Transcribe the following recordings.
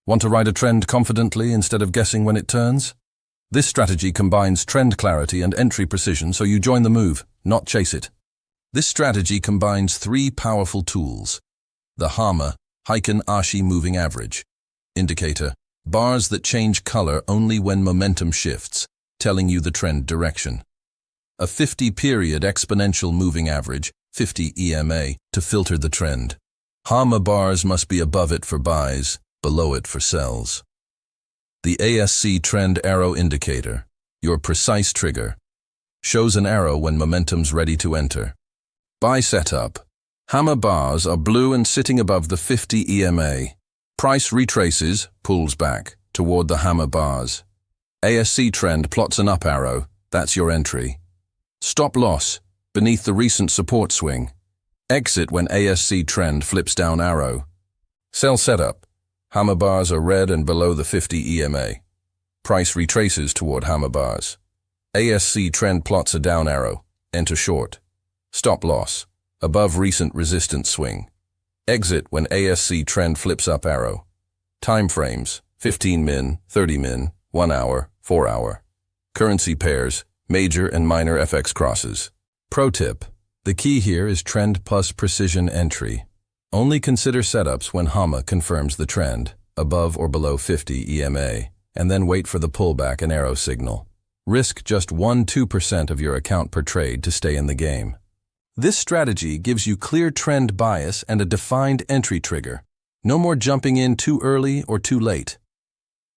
Want to ride a trend confidently instead of guessing when it turns? This strategy combines trend clarity and entry precision, so you join the move, not chase it. This strategy combines three powerful tools: the HAMA, Heiken Ashi Moving Average indicator, bars that change color only when momentum shifts, telling you the trend direction. A 50-period Exponential Moving Average, 50 EMA, to filter the trend. HAMA bars must be above it for buys, below it for sells. The ASC Trend Arrow Indicator, your precise trigger, shows an arrow when momentum's ready to enter. Buy setup. HAMA bars are blue and sitting above the 50 EMA. Price retraces, pulls back, toward the HAMA bars. ASC Trend plots an up arrow, that's your entry. Stop loss, beneath the recent support swing. Exit when ASC Trend flips down arrow. Sell setup. HAMA bars are red and below the 50 EMA. Price retraces toward HAMA bars. ASC Trend plots a down arrow. Enter short. Stop loss, above recent resistance swing. Exit when ASC Trend flips up arrow. Time frames: 15 min, 30 min, 1 hour, 4 hour. Currency pairs: major and minor FX crosses. Pro tip: the key here is trend plus precision entry. Only consider setups when HAMA confirms the trend, above or below 50 EMA, and then wait for the pullback and arrow signal. Risk just 1–2% of your account per trade to stay in the game. This strategy gives you clear trend bias and a defined entry trigger. No more jumping in too early or too late.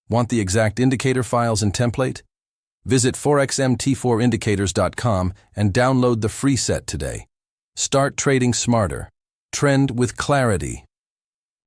Want the exact indicator files and template? Visit forexmt4indicators.com and download the free set today. Start trading smarter. Trend with clarity.